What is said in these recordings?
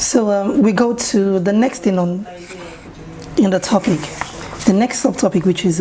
So we go to the next thing on in the topic, the next subtopic, which is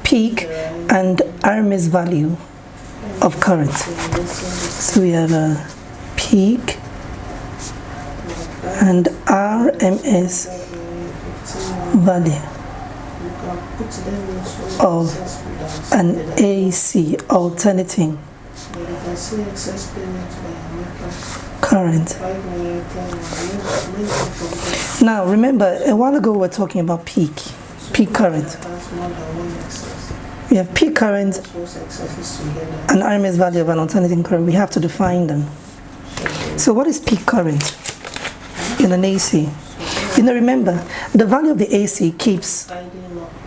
peak and RMS value of current. So we have a peak and RMS value of an AC alternating current. Now remember, a while ago we were talking about peak current. We have peak current and RMS value of an alternating current. We have to define them. So what is peak current in an AC? Remember, the value of the AC keeps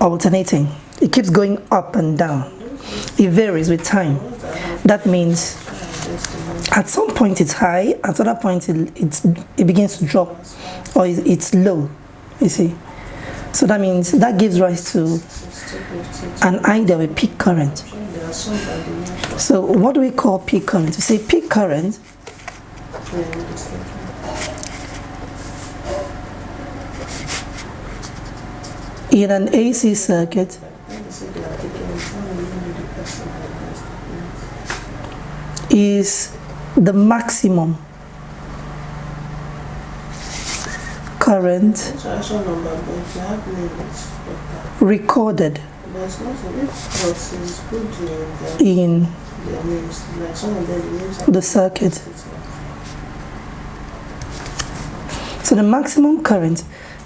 alternating. It keeps going up and down. It varies with time. That means at some point it's high, at other point it begins to drop, or it's low, you see. So that means that gives rise to an idea of a peak current. So what do we call peak current? We say peak current in an AC circuit is the maximum current recorded in the circuit. So the maximum current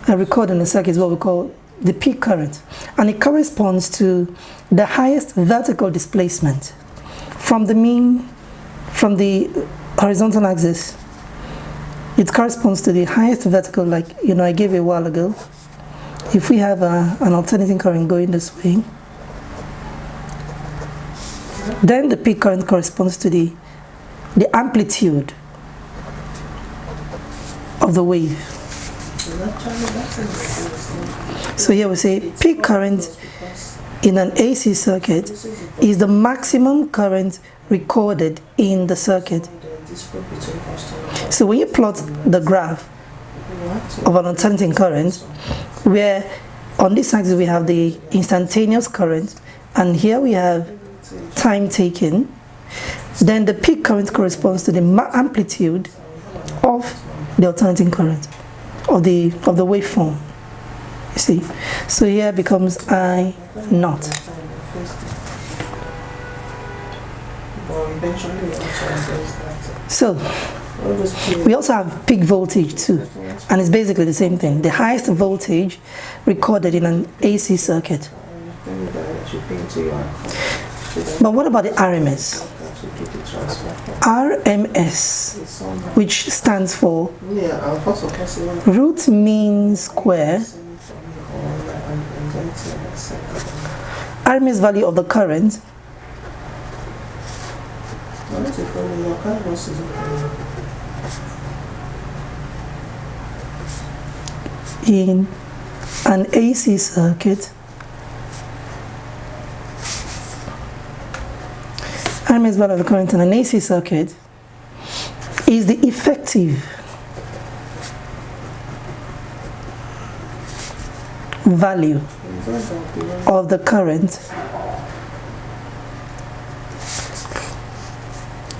recorded in the circuit is what we call the peak current, and it corresponds to the highest vertical displacement from the horizontal axis. It corresponds to the highest vertical, like I gave a while ago. If we have an alternating current going this way, then the peak current corresponds to the amplitude of the wave. So here we say peak current in an AC circuit is the maximum current recorded in the circuit. So when you plot the graph of an alternating current, where on this axis we have the instantaneous current and here we have time taken, then the peak current corresponds to the amplitude of the alternating current of the waveform. You see, so here becomes I naught. So we also have peak voltage too, and it's basically the same thing, the highest voltage recorded in an AC circuit. But what about the RMS? RMS, which stands for root mean square, RMS value of the current in an AC circuit. RMS value of the current in an AC circuit is the effective value of the current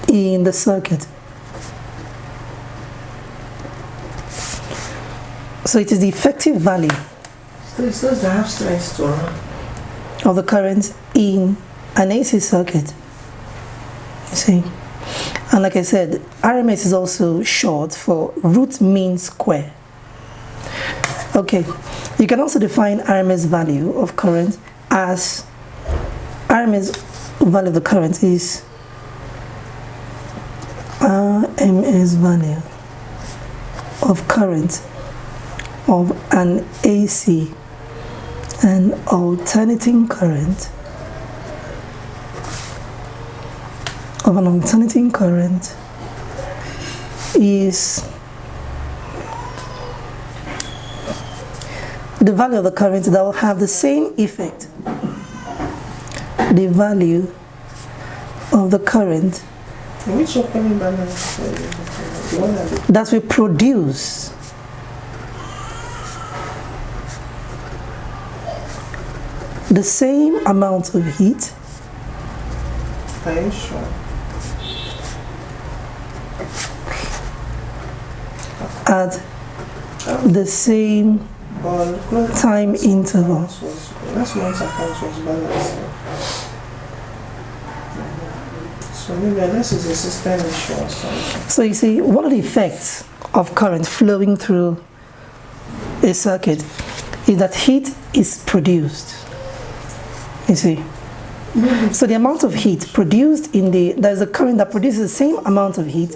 in the circuit. So it is the effective value of the current in an AC circuit. You see, and like I said, RMS is also short for root mean square. Okay, you can also define RMS value of current as RMS value of the current is RMS value of current of an AC and alternating current of an alternating current is the value of the current that will have the same effect, the value of the current that will produce the same amount of heat. Are you sure? At the same time interval. Last month's account was balanced. So maybe unless it's a system issue or something. So you see, one of the effects of current flowing through a circuit is that heat is produced. You see. So the amount of heat produced there's a current that produces the same amount of heat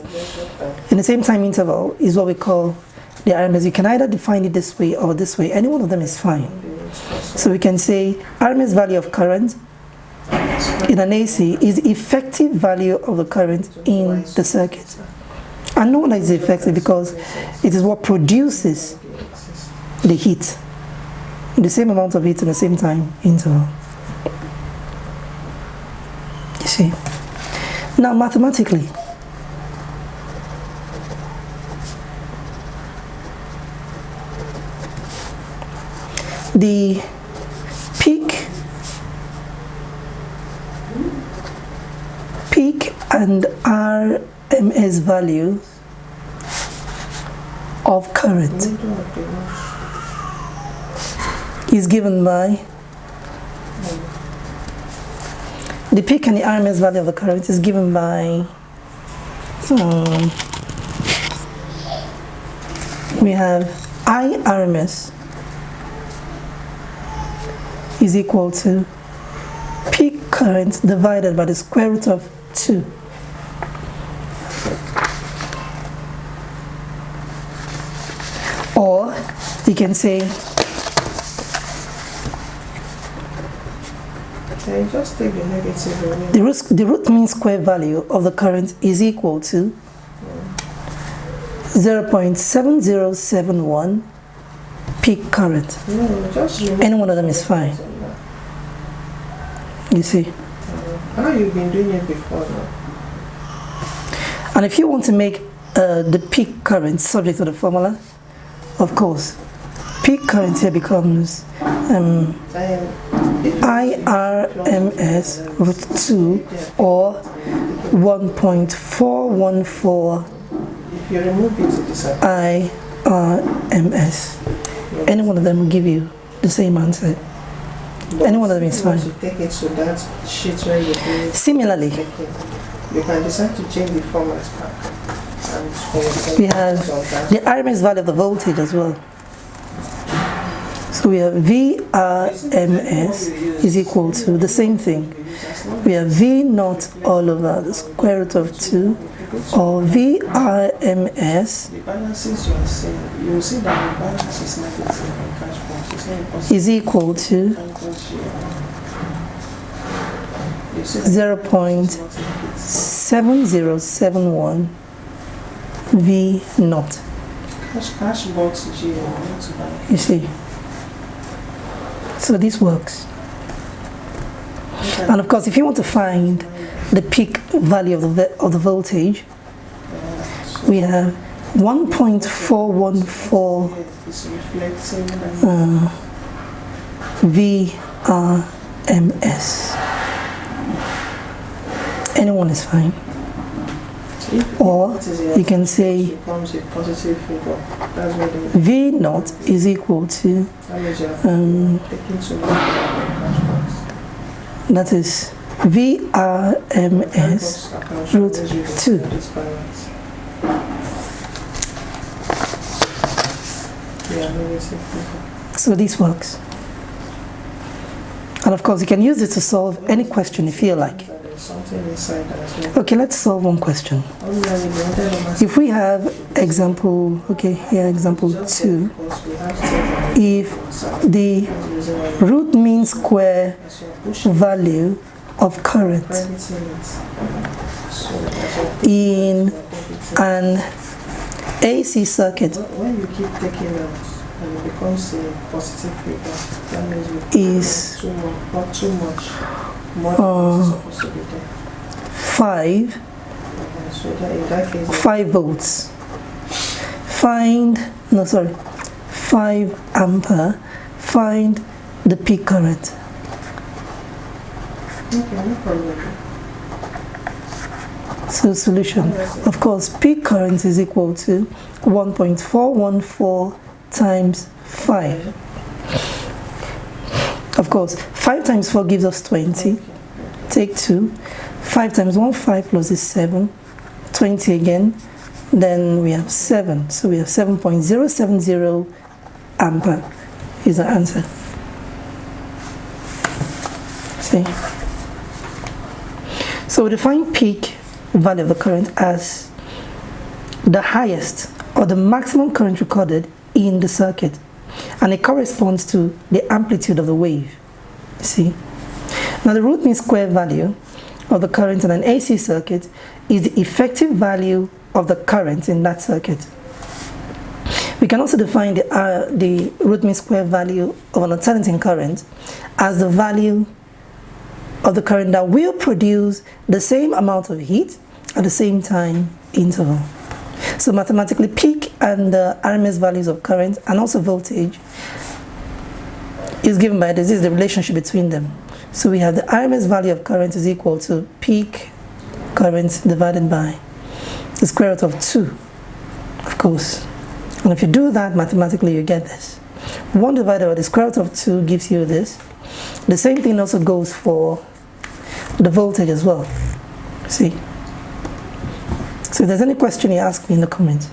in the same time interval is what we call the RMS. You can either define it this way or this way. Any one of them is fine. So we can say RMS value of current in an AC is the effective value of the current in the circuit. And no wonder it's effective because it is what produces the heat, the same amount of heat in the same time interval. You see. Now mathematically, the peak and RMS value of current is given by the peak and the RMS value of the current is given by we have IRMS is equal to peak current divided by the square root of 2. Or you can say just take the negative away. the root mean square value of the current is equal to 0.7071 peak current. Any one of them is fine. You see. How you've been doing it before now? And if you want to make the peak current subject to the formula, of course, peak current here becomes IRMS root 2 or 1.414 If you remove it, it's IRMS. Any one of them will give you the same answer. Any one of them is fine. You take it to that sheet where you do. Similarly, you can decide to change the format back. We have the RMS value of the voltage as well. So we have VRMS is equal to the same thing. We have V naught all over the square root of 2 or VRMS The balances you are saying, you will see that the balance is negative in cash box. It's not possible. is equal to 0.7071 V naught. Cash box G, not bank. You see. So this works. And of course, if you want to find the peak value of the voltage, we have 1.414 VRMS. Anyone is fine. Or you can say V naught is equal to that is VRMS root 2. So this works. And of course you can use it to solve any question if you feel like. Okay, let's solve one question. If we have example, okay, here example 2. If the root mean square value of current in an AC circuit when you keep taking out and it becomes a positive feedback, that means is too much, not too much, more than supposed to be there. 5 So that in that case, 5 volts. 5 ampere. Find the peak current. Okay, no problem. So solution, of course, peak current is equal to 1.414 times 5. Of course, 5 times 4 gives us 20. Take 2. 5 times 1, 5 plus is 7. 20 again. Then we have 7. So we have 7.070 ampere is the answer. See? So we define peak value of the current as the highest or the maximum current recorded in the circuit, and it corresponds to the amplitude of the wave. See? Now the root mean square value of the current in an AC circuit is the effective value of the current in that circuit. We can also define the root mean square value of an alternating current as the value of the current that will produce the same amount of heat at the same time interval. So mathematically, peak and the RMS values of current and also voltage is given by this. This is the relationship between them. So we have the RMS value of current is equal to peak current divided by the square root of 2, of course. And if you do that mathematically, you get this. 1 divided by the square root of 2 gives you this. The same thing also goes for the voltage as well. See? So if there's any question, you ask me in the comments.